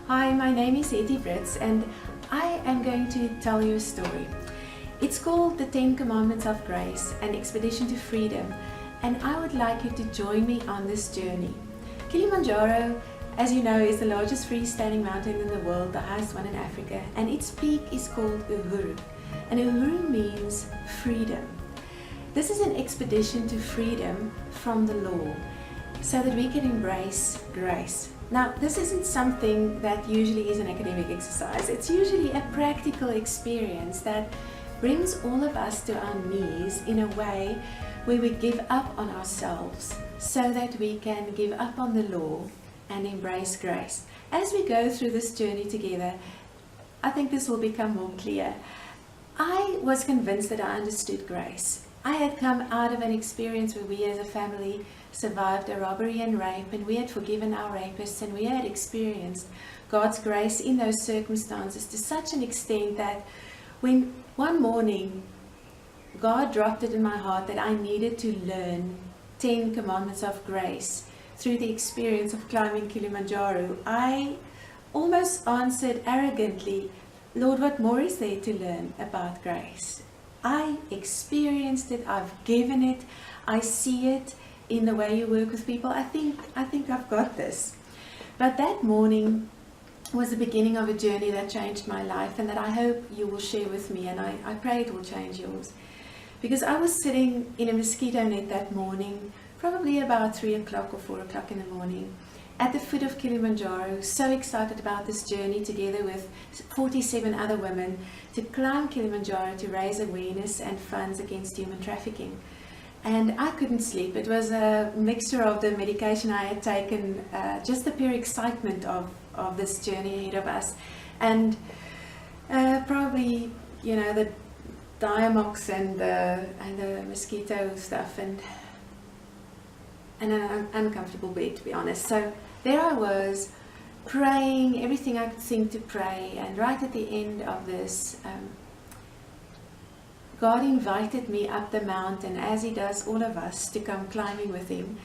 Hi, my name is Hetty Brits and I am going to tell you a story. It's called The 10 Commandments of Grace, an Expedition to Freedom, and I would like you to join me on this journey. Kilimanjaro, as you know, is the largest freestanding mountain in the world, the highest one in Africa, and its peak is called Uhuru. And Uhuru means freedom. This is an expedition to freedom from the law, so that we can embrace grace. Now, this isn't something that usually is an academic exercise. It's usually a practical experience that brings all of us to our knees in a way where we give up on ourselves so that we can give up on the law and embrace grace. As we go through this journey together, I think this will become more clear. I was convinced that I understood grace. I had come out of an experience where we as a family survived a robbery and rape, and we had forgiven our rapists, and we had experienced God's grace in those circumstances to such an extent that when one morning God dropped it in my heart that I needed to learn 10 commandments of grace through the experience of climbing Kilimanjaro, I almost answered arrogantly, Lord, what more is there to learn about grace? I experienced it, I've given it, I see it in the way you work with people. I think I've got this. But that morning was the beginning of a journey that changed my life and that I hope you will share with me, and I pray it will change yours. Because I was sitting in a mosquito net that morning, probably about 3 o'clock or 4 o'clock in the morning, at the foot of Kilimanjaro, so excited about this journey together with 47 other women to climb Kilimanjaro to raise awareness and funds against human trafficking. And I couldn't sleep. It was a mixture of the medication I had taken, just the pure excitement of this journey ahead of us, and probably, you know, the Diamox and the mosquito stuff, and an uncomfortable bed, to be honest. So there I was, praying everything I could think to pray, and right at the end of this, God invited me up the mountain, as He does all of us, to come climbing with Him.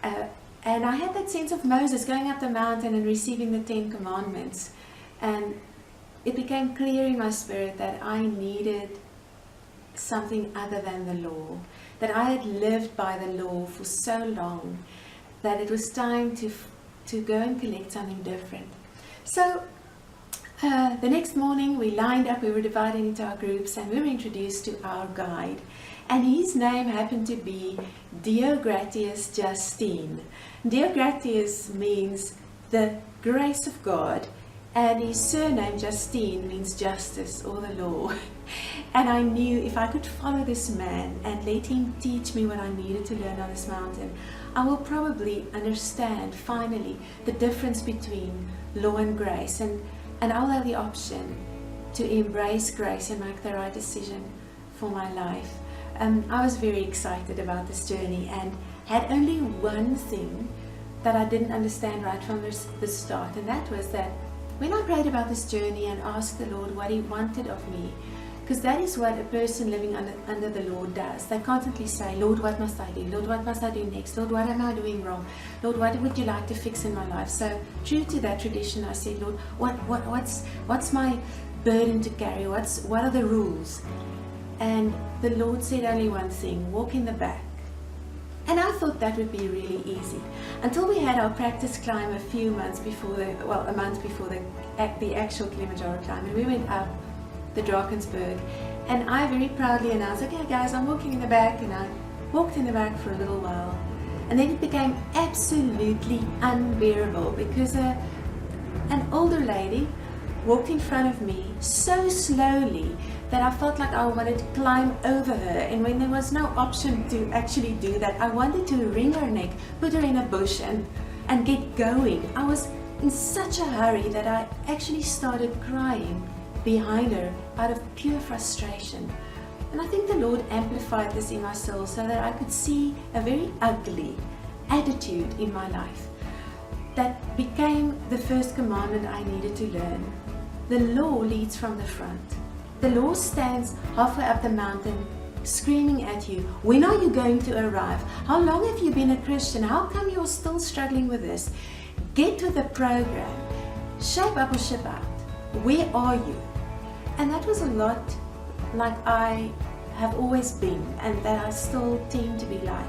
And I had that sense of Moses going up the mountain and receiving the 10 Commandments. And it became clear in my spirit that I needed something other than the law, that I had lived by the law for so long that it was time to go and collect something different. So the next morning we lined up, we were divided into our groups, and we were introduced to our guide, and his name happened to be Deogratius Justine. Deogratius means the grace of God, and his surname Justine means justice or the law. And I knew if I could follow this man and let him teach me what I needed to learn on this mountain, I will probably understand finally the difference between law and grace, and I'll have the option to embrace grace and make the right decision for my life. I was very excited about this journey and had only one thing that I didn't understand right from the start, and that was that when I prayed about this journey and asked the Lord what He wanted of me, because that is what a person living under the Lord does. They constantly say, Lord, what must I do? Lord, what must I do next? Lord, what am I doing wrong? Lord, what would you like to fix in my life? So true to that tradition, I said, Lord, what's my burden to carry? What are the rules? And the Lord said only one thing: walk in the back. And I thought that would be really easy, until we had our practice climb a month before the actual Kilimanjaro climb, and we went up the Drakensberg, and I very proudly announced, okay guys, I'm walking in the back, and I walked in the back for a little while, and then it became absolutely unbearable because an older lady walked in front of me so slowly that I felt like I wanted to climb over her, and when there was no option to actually do that, I wanted to wring her neck, put her in a bush and get going. I was in such a hurry that I actually started crying behind her out of pure frustration. And I think the Lord amplified this in my soul so that I could see a very ugly attitude in my life that became the first commandment I needed to learn. The law leads from the front. The law stands halfway up the mountain screaming at you, when are you going to arrive? How long have you been a Christian? How come you're still struggling with this? Get with the program. shape up or ship out. Where are you? And that was a lot like I have always been, and that I still tend to be like.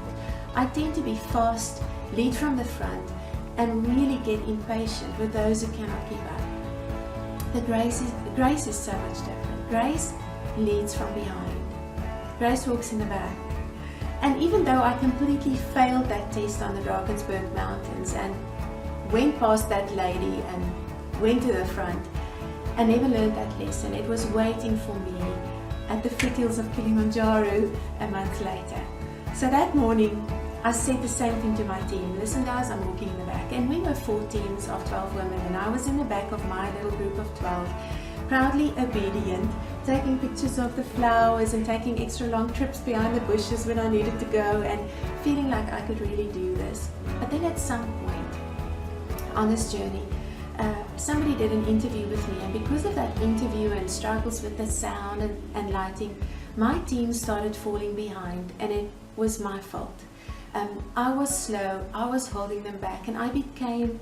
I tend to be fast, lead from the front, and really get impatient with those who cannot keep up. The grace is so much different. Grace leads from behind. Grace walks in the back. And even though I completely failed that test on the Drakensberg Mountains and went past that lady and went to the front, I never learned that lesson. It was waiting for me at the foothills of Kilimanjaro a month later. So that morning, I said the same thing to my team. Listen guys, I'm walking in the back. And we were 4 teams of 12 women, and I was in the back of my little group of 12, proudly obedient, taking pictures of the flowers and taking extra long trips behind the bushes when I needed to go, and feeling like I could really do this. But then at some point on this journey, somebody did an interview with me, and because of that interview and struggles with the sound and lighting, my team started falling behind, and it was my fault. I was slow, I was holding them back, and I became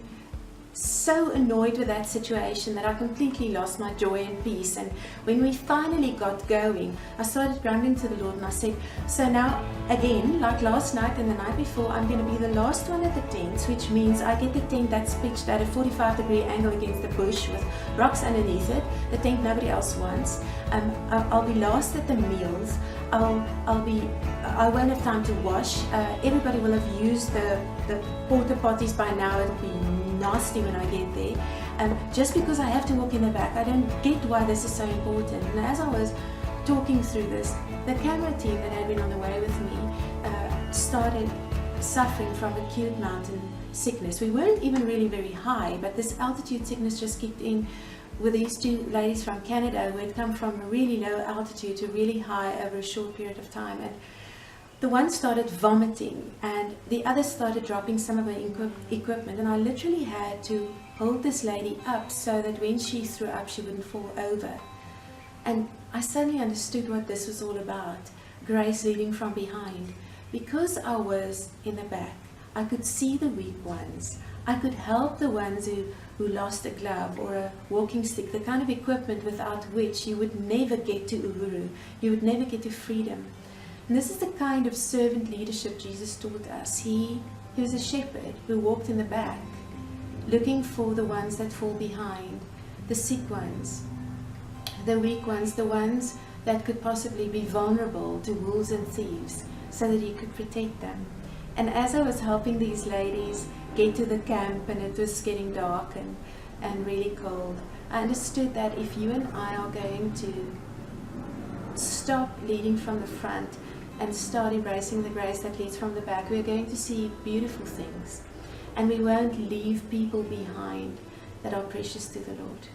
so annoyed with that situation that I completely lost my joy and peace. And when we finally got going, I started grumbling to the Lord, and I said, so now again, like last night and the night before, I'm going to be the last one at the tents, which means I get the tent that's pitched at a 45-degree angle against the bush with rocks underneath it, the tent nobody else wants. I'll be last at the meals. I won't have time to wash. Everybody will have used the porta potties by now. It'll be nasty when I get there. Just because I have to walk in the back, I don't get why this is so important. And as I was talking through this, the camera team that had been on the way with me started suffering from acute mountain sickness. We weren't even really very high, but this altitude sickness just kicked in with these 2 ladies from Canada who had come from a really low altitude to really high over a short period of time. And the one started vomiting, and the other started dropping some of her equipment, and I literally had to hold this lady up so that when she threw up, she wouldn't fall over. And I suddenly understood what this was all about, grace leading from behind. Because I was in the back, I could see the weak ones. I could help the ones who lost a glove or a walking stick, the kind of equipment without which you would never get to Uhuru, you would never get to freedom. And this is the kind of servant leadership Jesus taught us. He was a shepherd who walked in the back, looking for the ones that fall behind, the sick ones, the weak ones, the ones that could possibly be vulnerable to wolves and thieves, so that he could protect them. And as I was helping these ladies get to the camp, and it was getting dark and really cold, I understood that if you and I are going to stop leading from the front and start embracing the grace that leads from the back, we're going to see beautiful things, and we won't leave people behind that are precious to the Lord.